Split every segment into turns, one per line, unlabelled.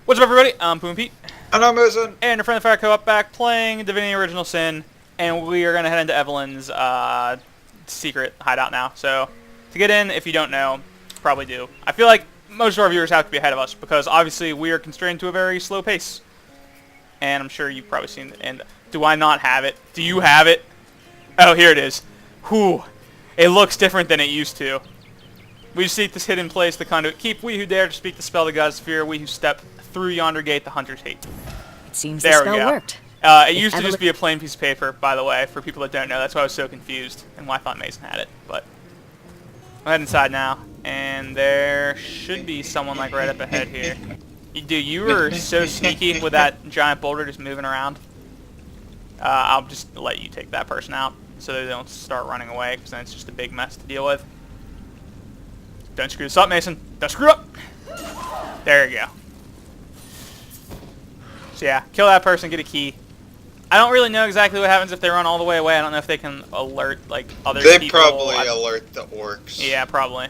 What's up, everybody? I'm Poon Pete.
And I'm Mason.
And a friend of the Fire Co-op back playing Divinity Original Sin. And we are going to head into Evelyn's secret hideout now. So, to get in, if you don't know, probably do. I feel like most of our viewers have to be ahead of us because obviously we are constrained to a very slow pace. And I'm sure you've probably seen it. And do I not have it? Do you have it? Oh, here it is. Whew. It looks different than it used to. We seek this hidden place, the conduit. Keep we who dare to speak the spell, the gods fear. We who step through yonder gate, the hunters hate.
It seems the spell worked.
It used to just be a plain piece of paper, by the way, for people that don't know. That's why I was so confused and why I thought Mason had it. But we'll head inside now, and there should be someone like right up ahead here. Dude, you were so sneaky with that giant boulder just moving around. I'll just let you take that person out so they don't start running away, because then it's just a big mess to deal with. Don't screw this up, Mason. Don't screw up. There you go. So yeah, kill that person, get a key. I don't really know exactly what happens if they run all the way away. I don't know if they can alert like other people.
They probably alert the orcs.
Yeah, probably.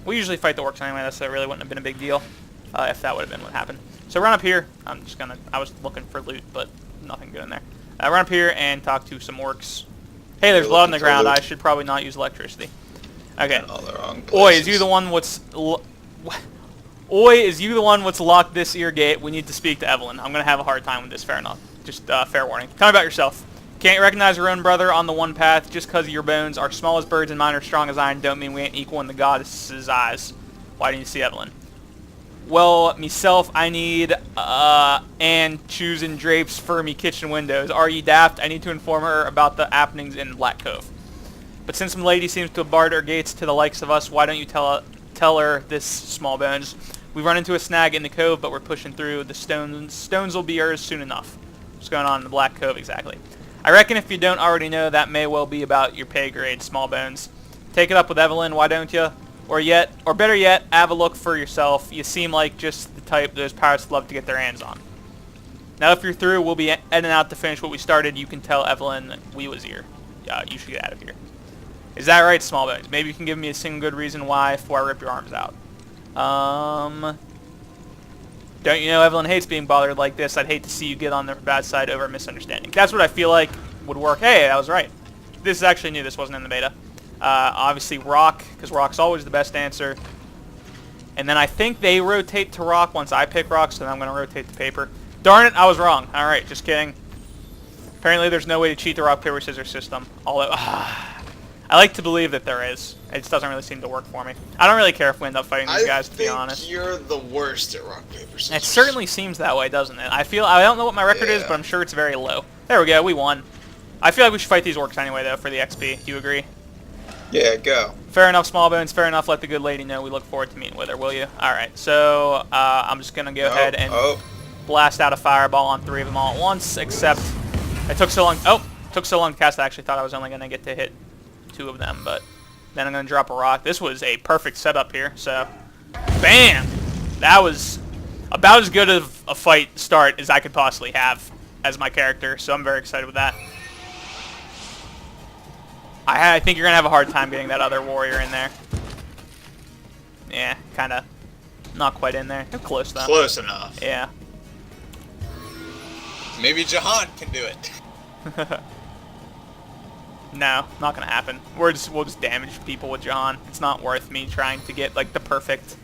We usually fight the orcs anyway. That really wouldn't have been a big deal if that would have been what happened. So run up here. I was looking for loot, but nothing good in there. Run up here and talk to some orcs. Hey, there's blood on the ground. I should probably not use electricity. Okay. Oi, is you the one what's... Oi, is you the one what's locked this ear gate? We need to speak to Evelyn. I'm going to have a hard time with this, fair enough. Just fair warning. Tell me about yourself. Can't recognize your own brother on the one path just because your bones are small as birds and mine are strong as iron don't mean we ain't equal in the goddess's eyes. Why didn't you see Evelyn? Well, myself, I need, and choosing drapes for me kitchen windows. Are ye daft? I need to inform her about the happenings in Black Cove. But since some lady seems to have barred her gates to the likes of us, why don't you tell her this, small bones? We run into a snag in the cove, but we're pushing through. The stones will be ours soon enough. What's going on in the Black Cove exactly? I reckon if you don't already know, that may well be about your pay grade, small bones. Take it up with Evelyn, why don't you? Or better yet, have a look for yourself. You seem like just the type those pirates love to get their hands on. Now, if you're through, we'll be heading out to finish what we started. You can tell Evelyn we was here. You should get out of here. Is that right, small bones? Maybe you can give me a single good reason why before I rip your arms out. Don't you know Evelyn hates being bothered like this? I'd hate to see you get on the bad side over a misunderstanding. That's what I feel like would work. Hey, I was right. This is actually new. This wasn't in the beta. Obviously rock, because rock's always the best answer. And then I think they rotate to rock once I pick rock, so then I'm going to rotate to paper. Darn it, I was wrong. Alright, just kidding. Apparently there's no way to cheat the rock, paper, scissors system. Although, I like to believe that there is. It just doesn't really seem to work for me. I don't really care if we end up fighting these guys, to be honest.
You're the worst at rock, paper, scissors.
It certainly seems that way, doesn't it? I don't know what my record is, but I'm sure it's very low. There we go, we won. I feel like we should fight these orcs anyway, though, for the XP. Do you agree?
Yeah, go.
Fair enough, small bones. Fair enough. Let the good lady know we look forward to meeting with her, will you? Alright, so I'm just going to go ahead and blast out a fireball on 3 of them all at once, except it took so long. Oh, took so long to cast. I actually thought I was only going to get to hit 2 of them, but then I'm going to drop a rock. This was a perfect setup here, so bam! That was about as good of a fight start as I could possibly have as my character, so I'm very excited with that. I think you're going to have a hard time getting that other warrior in there. Yeah, kind of not quite in there. They're close, though.
Close enough.
Yeah.
Maybe Jahan can do it.
No, not going to happen. We'll just damage people with Jahan. It's not worth me trying to get, like, the perfect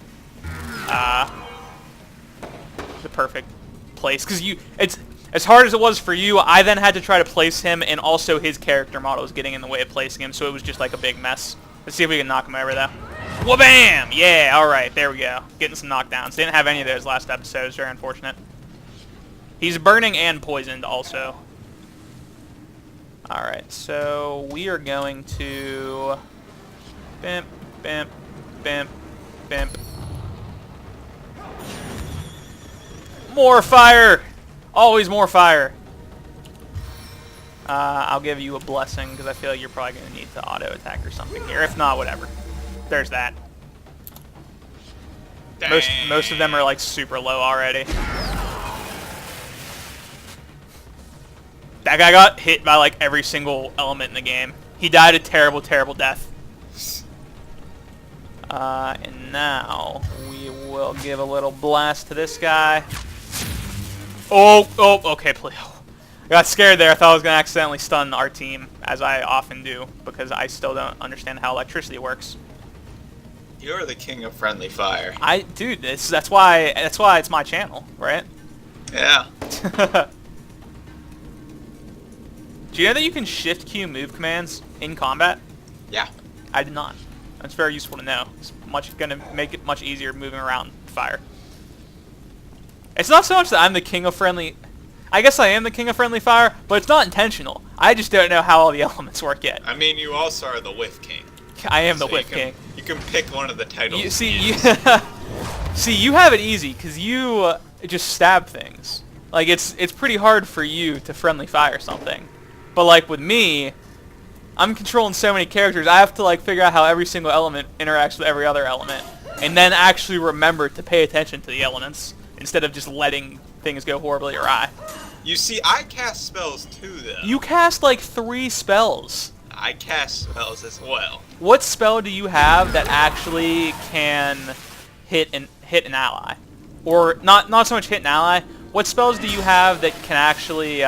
place. Because it's... As hard as it was for you, I then had to try to place him, and also his character model was getting in the way of placing him, so it was just like a big mess. Let's see if we can knock him over, though. Wha-bam! Yeah, alright, there we go. Getting some knockdowns. Didn't have any of those last episodes, very unfortunate. He's burning and poisoned, also. Alright, so we are going to... Bimp, bimp, bimp, bimp. More fire! Always more fire. I'll give you a blessing because I feel like you're probably going to need to auto attack or something here. If not, whatever. There's that. Most of them are like super low already. That guy got hit by like every single element in the game. He died a terrible, terrible death. And now we will give a little blast to this guy. Okay, please. I got scared there. I thought I was going to accidentally stun our team, as I often do, because I still don't understand how electricity works.
You're the king of friendly fire.
Dude, that's why it's my channel, right?
Yeah.
Do you know that you can shift Q move commands in combat?
Yeah.
I did not. That's very useful to know. It's going to make it much easier moving around fire. It's not so much that I'm the king of friendly... I guess I am the king of friendly fire, but it's not intentional. I just don't know how all the elements work yet.
I mean, you also are the whiff king.
I am the whiff king.
You can pick one of the titles.
See, you have it easy because you just stab things. Like it's pretty hard for you to friendly fire something, but like with me, I'm controlling so many characters. I have to like figure out how every single element interacts with every other element, and then actually remember to pay attention to the elements instead of just letting things go horribly awry.
You see, I cast spells too, though.
You cast like 3 spells.
I cast spells as well.
What spell do you have that actually can hit an ally? Or not so much hit an ally. What spells do you have that can actually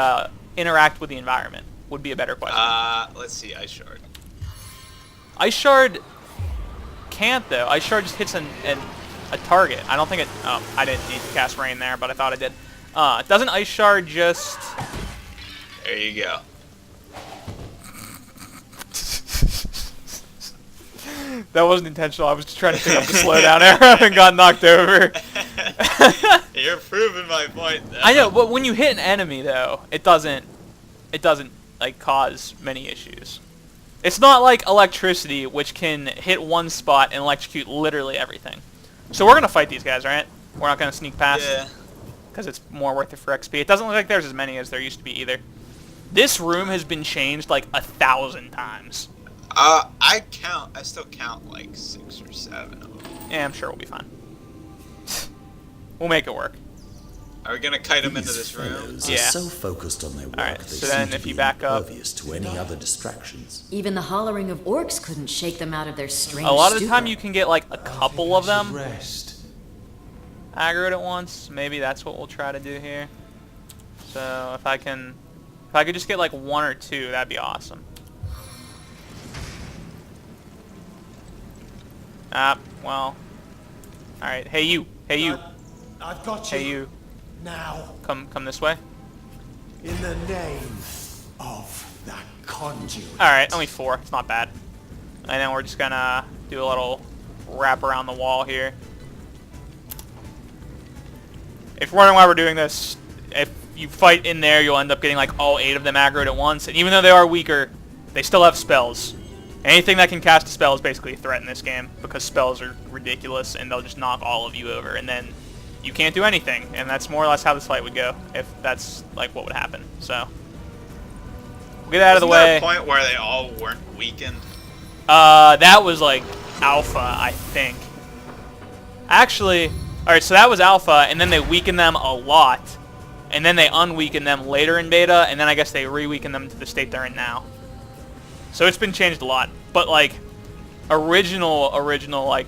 interact with the environment? Would be a better question.
Let's see, Ice Shard.
Ice Shard can't though. Ice Shard just hits a target. I don't think it. Oh, I didn't need to cast Rain there, but I thought I did. Doesn't Ice Shard just?
There you go.
That wasn't intentional. I was just trying to pick up the slowdown arrow and got knocked over.
You're proving my point, though.
I know, but when you hit an enemy, though, it doesn't like cause many issues. It's not like electricity, which can hit one spot and electrocute literally everything. So we're gonna fight these guys, right? We're not gonna sneak past.
Yeah.
Because it's more worth it for XP. It doesn't look like there's as many as there used to be either. This room has been changed like 1,000 times.
I still count like 6 or 7 of them.
Yeah, I'm sure we'll be fine. We'll make it work.
Are we gonna kite them into this room?
Fellows
Yeah.
are so focused on their work,
Alright,
they
so
seem
then
to
if you
be
back up-
impervious to any other distractions.
Even the hollering of orcs couldn't shake them out of their strange
A lot of the
stupor.
time you can get like a couple of them
Rest.
aggroed at once. Maybe that's what we'll try to do here. So if I could just get like 1 or 2, that'd be awesome. Well. Alright, hey you. Hey you.
I've got you.
Hey you.
Now,
Come this way.
in the name of that conduit.
Alright, only 4. It's not bad. And then we're just gonna do a little wrap around the wall here. If you're wondering why we're doing this, if you fight in there, you'll end up getting like all 8 of them aggroed at once. And even though they are weaker, they still have spells. Anything that can cast a spell is basically a threat in this game, because spells are ridiculous and they'll just knock all of you over, and then you can't do anything. And that's more or less how this fight would go, if that's like what would happen. So we'll get out of the way.
Wasn't there a point where they all weren't weakened?
That was like alpha, I think. Actually, alright, so that was alpha, and then they weakened them a lot, and then they unweakened them later in beta, and then I guess they re-weakened them to the state they're in now. So it's been changed a lot, but like original, like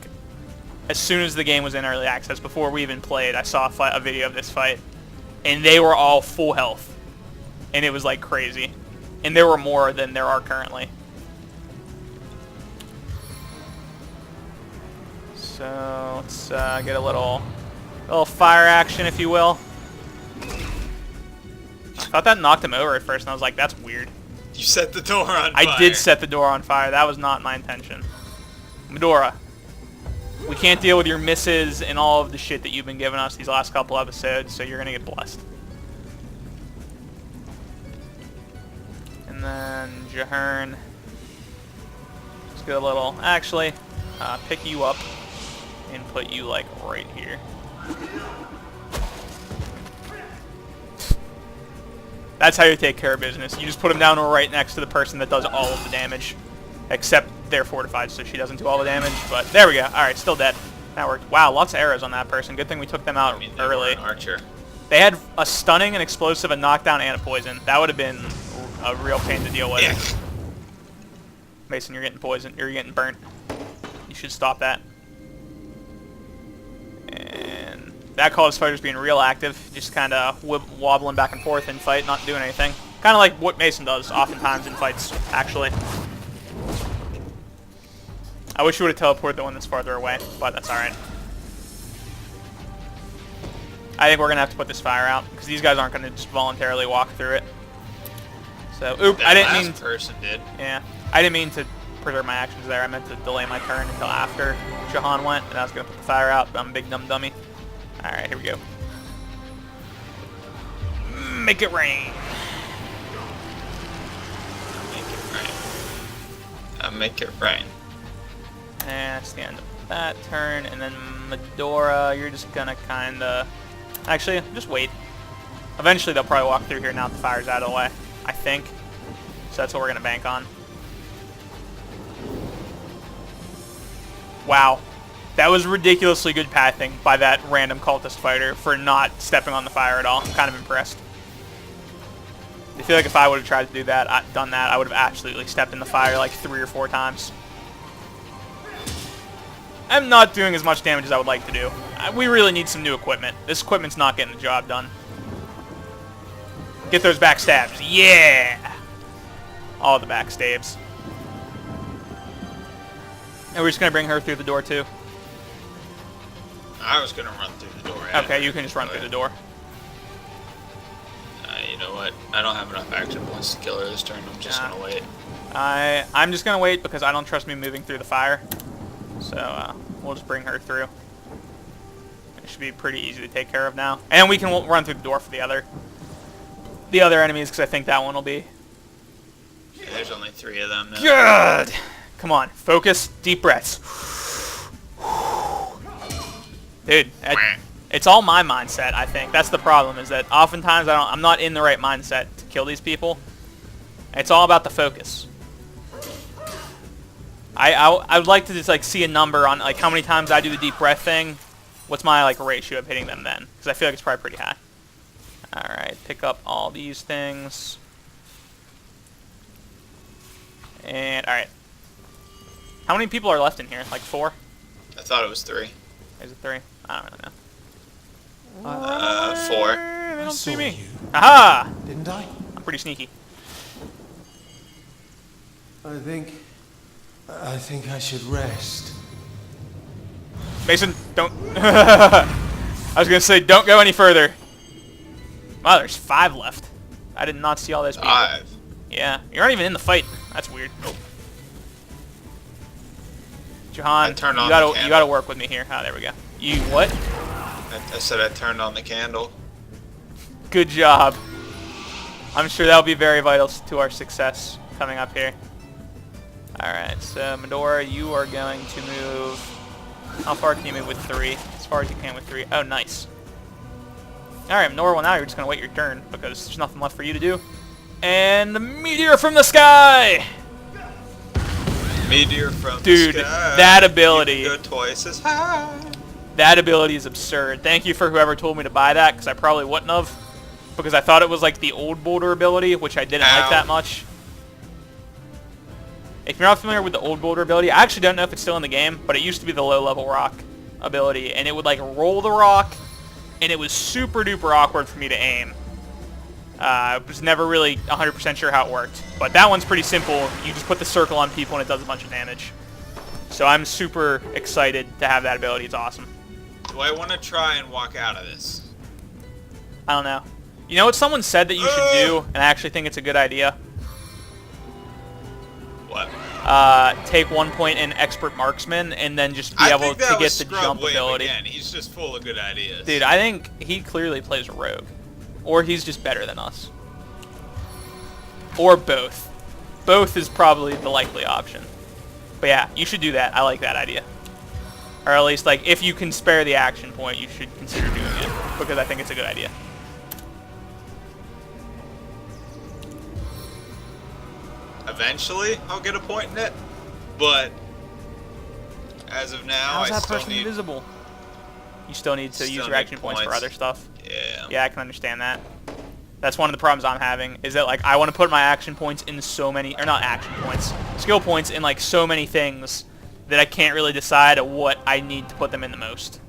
as soon as the game was in early access, before we even played, I saw a video of this fight, and they were all full health, and it was like crazy, and there were more than there are currently. So let's get a little fire action, if you will. I thought that knocked him over at first, and I was like, that's weird.
You set the door on fire.
I did set the door on fire. That was not my intention. Medora, we can't deal with your misses and all of the shit that you've been giving us these last couple episodes, so you're going to get blessed. And then Jahern. Let's get a little... Actually, pick you up and put you, like, right here. That's how you take care of business. You just put them down right next to the person that does all of the damage. Except they're fortified, so she doesn't do all the damage. But there we go. Alright, still dead. That worked. Wow, lots of arrows on that person. Good thing we took them out early.
Archer.
They had a stunning, an explosive, a knockdown, and a poison. That would have been a real pain to deal with.
Yeah.
Mason, you're getting poisoned. You're getting burnt. You should stop that. And That causes fighters being real active, just kind of wobbling back and forth in fight, not doing anything. Kind of like what Mason does oftentimes in fights, actually. I wish you would have teleported the one that's farther away, but that's alright. I think we're going to have to put this fire out, because these guys aren't going to just voluntarily walk through it. So, oop, I didn't mean...
Last person did.
Yeah, I didn't mean to preserve my actions there. I meant to delay my turn until after Jahan went, and I was going to put the fire out, but I'm a big dumb dummy. Alright, here we go. Make it rain.
Make it rain. Make it rain.
And that's the end of that turn, and then Medora, you're just going to kind of... Actually, just wait. Eventually they'll probably walk through here now that the fire's out of the way, I think. So that's what we're going to bank on. Wow. That was ridiculously good pathing by that random cultist fighter for not stepping on the fire at all. I'm kind of impressed. I feel like if I would have tried to do that, done that, I would have absolutely stepped in the fire like 3 or 4 times. I'm not doing as much damage as I would like to do. We really need some new equipment. This equipment's not getting the job done. Get those backstabs. Yeah! All the backstabs. And we're just going to bring her through the door, too.
I was going to run through the door.
Okay, you can just run through the door.
You know what? I don't have enough action points to kill her this turn. I'm just going to wait.
I'm just going to wait because I don't trust me moving through the fire. So, we'll just bring her through. It should be pretty easy to take care of now. And we can run through the door for the other enemies, because I think that one will be...
Yeah, there's only 3 of them now.
Good! Come on, focus, deep breaths. Dude, it's all my mindset, I think. That's the problem, is that oftentimes I'm not in the right mindset to kill these people. It's all about the focus. I would like to just like see a number on like how many times I do the deep breath thing. What's my like ratio of hitting them then? Because I feel like it's probably pretty high. Alright, pick up all these things. And, alright. How many people are left in here? Like 4?
I thought it was 3.
Is it 3? I don't really know.
4.
They don't see
saw
me.
you.
Aha!
Didn't I?
I'm pretty sneaky.
I think I should rest.
Mason, don't... I was going to say, don't go any further. Wow, there's 5 left. I did not see all those people.
5.
Yeah, you're not even in the fight. That's weird. Oh. Jahan, you gotta work with me here. Ah, there we go. You what?
I said I turned on the candle.
Good job. I'm sure that'll be very vital to our success coming up here. Alright, so Medora, you are going to move... How far can you move with 3? As far as you can with 3. Oh, nice. Alright, Medora, well now you're just going to wait your turn, because there's nothing left for you to do. And the meteor from the sky!
Meteor from
Dude,
the sky.
that ability...
You can go twice as high.
That ability is absurd. Thank you for whoever told me to buy that, because I probably wouldn't have. Because I thought it was like the old boulder ability, which I didn't like that much. If you're not familiar with the old boulder ability, I actually don't know if it's still in the game, but it used to be the low-level rock ability, and it would like roll the rock, and it was super duper awkward for me to aim. I was never really 100% sure how it worked, but that one's pretty simple. You just put the circle on people and it does a bunch of damage. So I'm super excited to have that ability. It's awesome.
Do I want to try and walk out of this?
I don't know. You know what someone said that you should do, and I actually think it's a good idea?
What?
Take 1 point in expert marksman, and then just be able to get the jump ability.
Again. He's just full of good ideas.
Dude, I think he clearly plays a rogue. Or he's just better than us. Or both. Both is probably the likely option. But yeah, you should do that. I like that idea. Or at least, like, if you can spare the action point, you should consider doing it. Because I think it's a good idea.
Eventually, I'll get a point in it. But as of now,
How's
I
that
still
person
need...
invisible? You still need to use your action points for other stuff.
Yeah.
Yeah, I can understand that. That's one of the problems I'm having, is that, like, I want to put my action points in so many... Or not action points. Skill points in, like, so many things that I can't really decide what I need to put them in the most.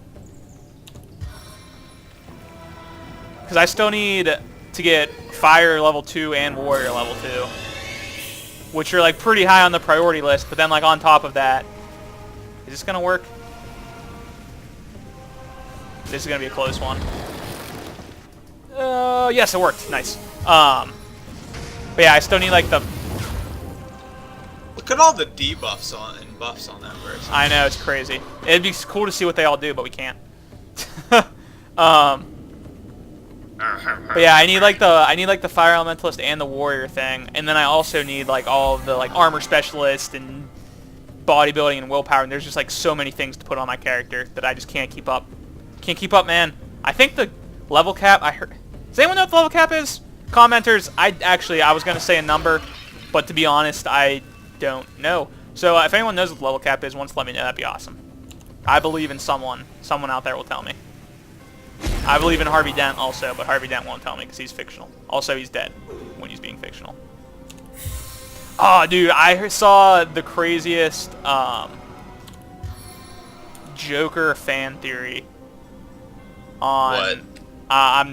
Because I still need to get Fire level 2 and Warrior level 2. Which are like pretty high on the priority list, but then like on top of that... Is this going to work? This is going to be a close one. Yes, it worked. Nice. But yeah, I still need like the...
Look at all the debuffs on and buffs on that person.
I know, it's crazy. It'd be cool to see what they all do, but we can't. But yeah, I need like the Fire Elementalist and the Warrior thing, and then I also need like all of the like Armor Specialist and bodybuilding and willpower, and there's just like so many things to put on my character that I just can't keep up. Can't keep up, man. I think the level cap, I heard... Does anyone know what the level cap is? Commenters, I was going to say a number, but to be honest, I don't know. So if anyone knows what the level cap is, let me know. That'd be awesome. I believe in someone. Someone out there will tell me. I believe in Harvey Dent also, but Harvey Dent won't tell me because he's fictional. Also, he's dead when he's being fictional. Oh, dude, I saw the craziest Joker fan theory on...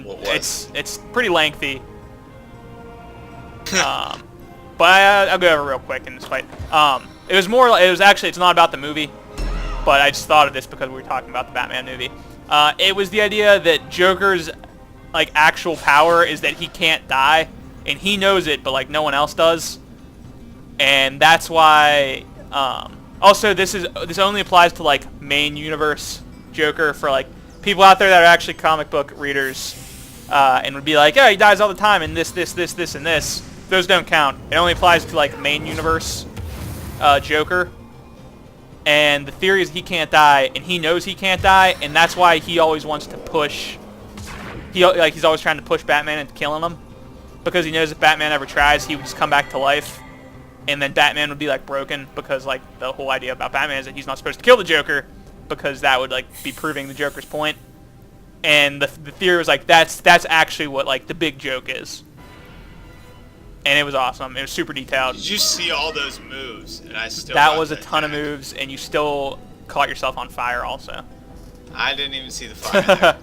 What was?
It's pretty lengthy. But I'll go over real quick in this fight. It's not about the movie, but I just thought of this because we were talking about the Batman movie. It was the idea that Joker's like actual power is that he can't die, and he knows it, but like no one else does, and that's why. Also, this only applies to like main universe Joker for like people out there that are actually comic book readers, and would be like, yeah, he dies all the time, and this, and this. Those don't count. It only applies to like main universe Joker. And the theory is he can't die, and he knows he can't die, and that's why he always wants to push. He's always trying to push Batman into killing him, because he knows if Batman ever tries, he would just come back to life, and then Batman would be like broken, because like the whole idea about Batman is that he's not supposed to kill the Joker, because that would like be proving the Joker's point. And the theory was like that's actually what like the big joke is. And it was awesome. It was super detailed.
Did you see all those moves? And I still
that was a ton of moves, and you still caught yourself on fire also.
I didn't even see the fire there.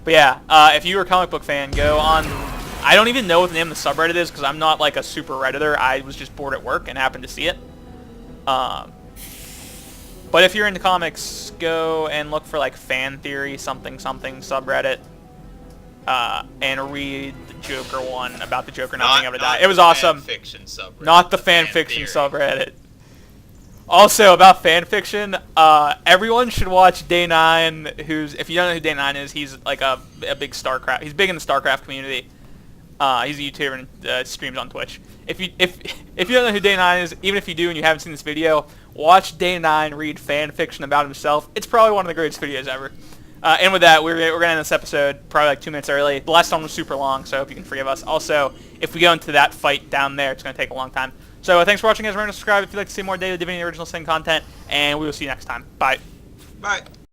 But yeah, if you were a comic book fan, go on... I don't even know what the name of the subreddit is, because I'm not like a super Redditor. I was just bored at work and happened to see it. But if you're into comics, go and look for like fan theory something subreddit. And read the Joker one about the Joker not being able to die. It was awesome.
Fiction subreddit.
Not the fan fiction subreddit. Also, about fan fiction, everyone should watch Day 9, if you don't know who Day 9 is, he's like a big StarCraft. He's big in the StarCraft community. He's a YouTuber and streams on Twitch. If you don't know who Day 9 is, even if you do and you haven't seen this video, watch Day 9 read fan fiction about himself. It's probably one of the greatest videos ever. And with that, we're going to end this episode probably like 2 minutes early. The last one was super long, so I hope you can forgive us. Also, if we go into that fight down there, it's going to take a long time. So thanks for watching, guys. Remember to subscribe if you'd like to see more Daily Divinity Original Sin content, and we will see you next time. Bye.
Bye.